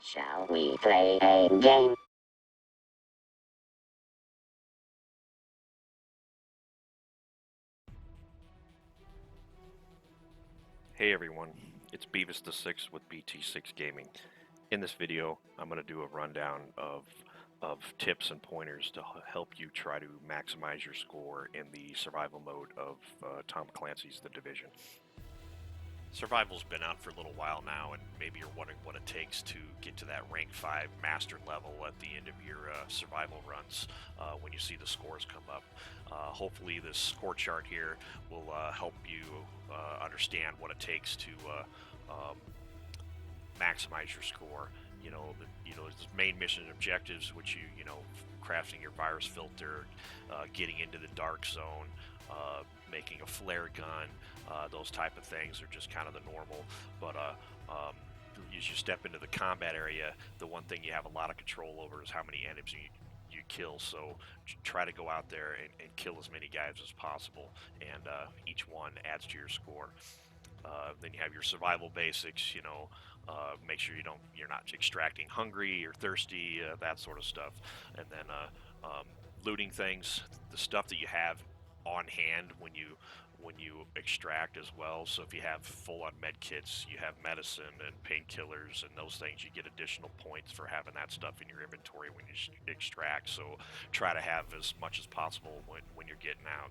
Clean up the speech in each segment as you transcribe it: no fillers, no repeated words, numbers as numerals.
Shall we play a game? Hey everyone, it's BeavisTheSixth with BT6 Gaming. In this video, I'm going to do a rundown of tips and pointers to help you try to maximize your score in the survival mode of Tom Clancy's The Division. Survival's been out for a little while now, and maybe you're wondering what it takes to get to that rank 5 master level at the end of your survival runs when you see the scores come up. Hopefully this score chart here will help you understand what it takes to um, maximize your score. There's main mission objectives, which crafting your virus filter, getting into the dark zone, making a flare gun, those type of things are just kind of the normal. But as you step into the combat area, the one thing you have a lot of control over is how many enemies you kill. So try to go out there and kill as many guys as possible, and each one adds to your score. Then you have your survival basics, make sure you're not extracting hungry or thirsty, that sort of stuff. And then looting things, the stuff that you have on hand when you extract as well. So if you have full-on med kits, you have medicine and painkillers and those things, you get additional points for having that stuff in your inventory when you extract. So try to have as much as possible when you're getting out.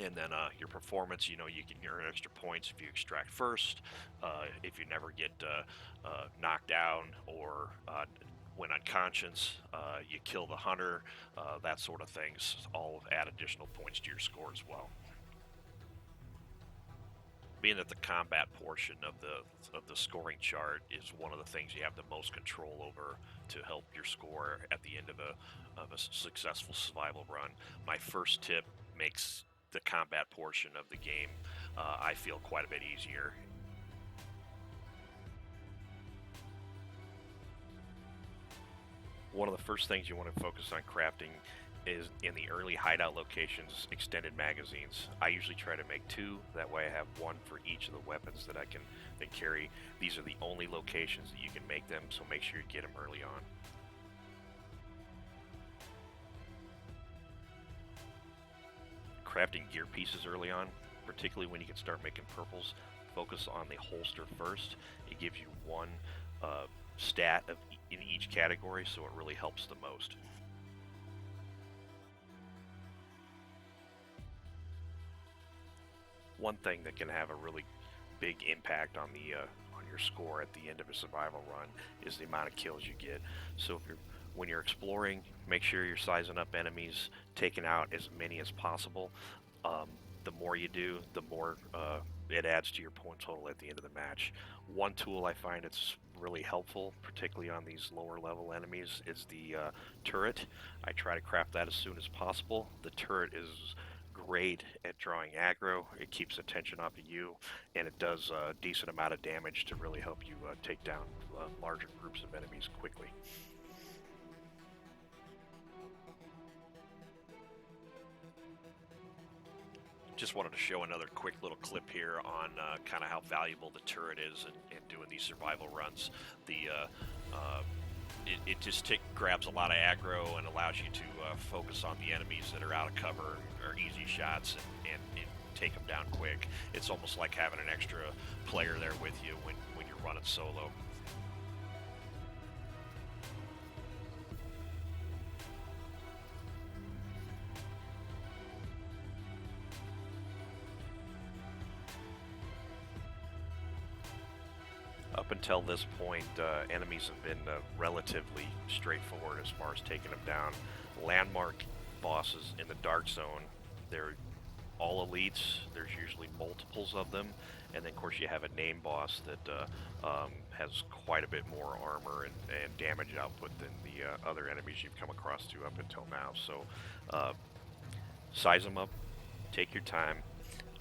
And then your performance, you can earn extra points if you extract first, if you never get knocked down or when unconscious, you kill the hunter, that sort of things all add additional points to your score as well. Being that the combat portion of the scoring chart is one of the things you have the most control over to help your score at the end of a successful survival run, my first tip makes the combat portion of the game, I feel, quite a bit easier. One of the first things you want to focus on crafting is in the early hideout locations, extended magazines. I usually try to make 2, that way I have 1 for each of the weapons that I can then carry. These are the only locations that you can make them, so make sure you get them early on. Crafting gear pieces early on, particularly when you can start making purples, focus on the holster first. It gives you 1 stat in each category, so it really helps the most. One thing that can have a really big impact on your score at the end of a survival run is the amount of kills you get. So when you're exploring, make sure you're sizing up enemies, taking out as many as possible. The more you do, the more it adds to your point total at the end of the match. One tool I find it's really helpful, particularly on these lower level enemies, is the turret. I try to craft that as soon as possible. The turret is great at drawing aggro. It keeps attention off of you, and it does a decent amount of damage to really help you take down larger groups of enemies quickly. Just wanted to show another quick little clip here on kind of how valuable the turret is in doing these survival runs. It just grabs a lot of aggro and allows you to focus on the enemies that are out of cover or easy shots and take them down quick. It's almost like having an extra player there with you when you're running solo. Up until this point, enemies have been relatively straightforward as far as taking them down. Landmark bosses in the Dark Zone, they're all elites. There's usually multiples of them, and then of course you have a name boss that has quite a bit more armor and damage output than the other enemies you've come across to up until now. So size them up, take your time,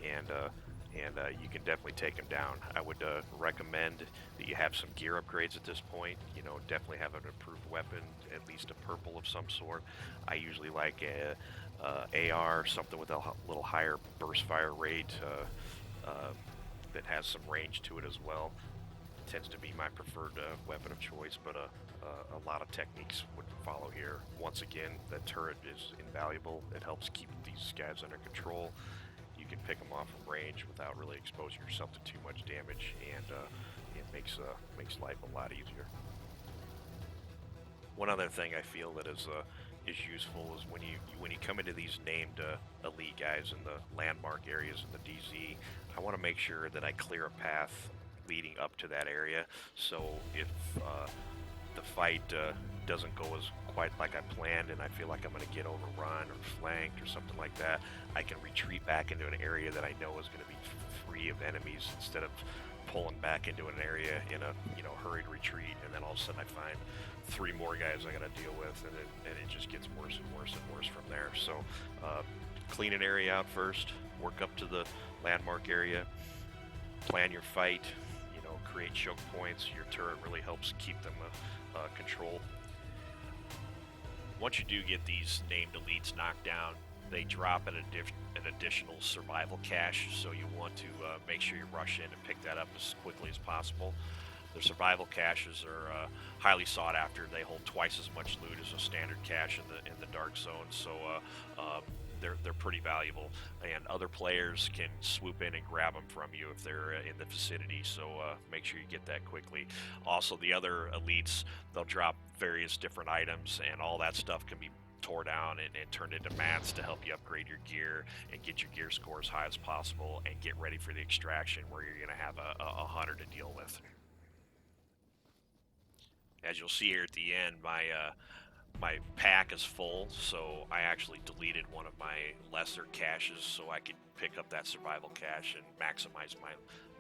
and you can definitely take them down. I would recommend that you have some gear upgrades at this point. Definitely have an improved weapon, at least a purple of some sort. I usually like a AR, something with a little higher burst fire rate that has some range to it as well. tends to be my preferred weapon of choice, but a lot of techniques would follow here. Once again, that turret is invaluable. It helps keep these guys under control. You can pick them off from range without really exposing yourself to too much damage, and it makes life a lot easier. One other thing I feel that is useful is when you come into these named elite guys in the landmark areas in the DZ. I want to make sure that I clear a path leading up to that area. So if the fight doesn't go as quite like I planned, and I feel like I'm going to get overrun or flanked or something like that, I can retreat back into an area that I know is going to be free of enemies instead of pulling back into an area in a hurried retreat, and then all of a sudden I find 3 more guys I got to deal with, and it just gets worse and worse and worse from there. So clean an area out first, work up to the landmark area, plan your fight, create choke points. Your turret really helps keep them controlled. Once you do get these named elites knocked down, they drop an additional survival cache, so you want to make sure you rush in and pick that up as quickly as possible. The survival caches are highly sought after. They hold twice as much loot as a standard cache in the dark zone, so they're pretty valuable, and other players can swoop in and grab them from you if they're in the vicinity, so make sure you get that quickly. Also, the other elites, they'll drop various different items, and all that stuff can be tore down and turned into mats to help you upgrade your gear and get your gear score as high as possible, and get ready for the extraction where you're going to have a hunter to deal with. As you'll see here at the end, my pack is full, so I actually deleted one of my lesser caches so I could pick up that survival cache and maximize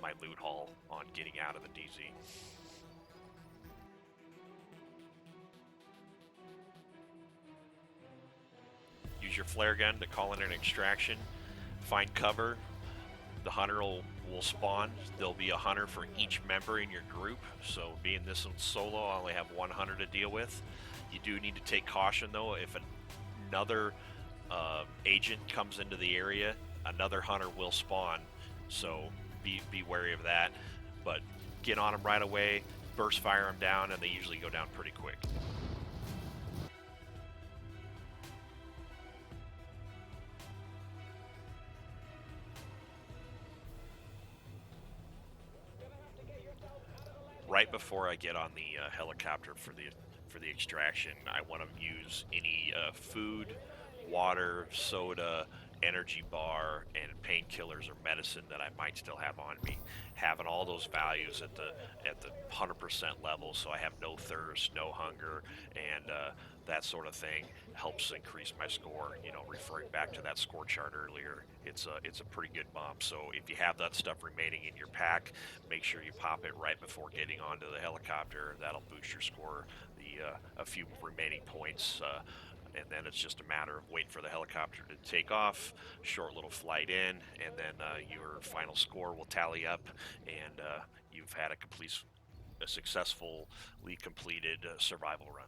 my loot haul on getting out of the DZ. Use your flare gun to call in an extraction. Find cover. The hunter will spawn. There'll be a hunter for each member in your group, so being this one solo, I only have 1 hunter to deal with. You do need to take caution though. If another agent comes into the area, another hunter will spawn, so be wary of that. But get on them right away, burst fire them down, and they usually go down pretty quick. Right before I get on the helicopter for the extraction, I want to use any food, water, soda, energy bar, and painkillers or medicine that I might still have on me. Having all those values at the 100% level, so I have no thirst, no hunger, and that sort of thing helps increase my score. Referring back to that score chart earlier, it's a pretty good bump. So if you have that stuff remaining in your pack, make sure you pop it right before getting onto the helicopter. That'll boost your score a few remaining points. And then it's just a matter of waiting for the helicopter to take off, short little flight in, and then your final score will tally up, and you've had a successfully completed survival run.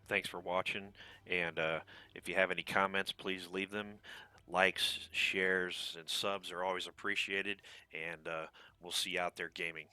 Thanks for watching, and if you have any comments, please leave them. Likes, shares, and subs are always appreciated, and we'll see you out there gaming.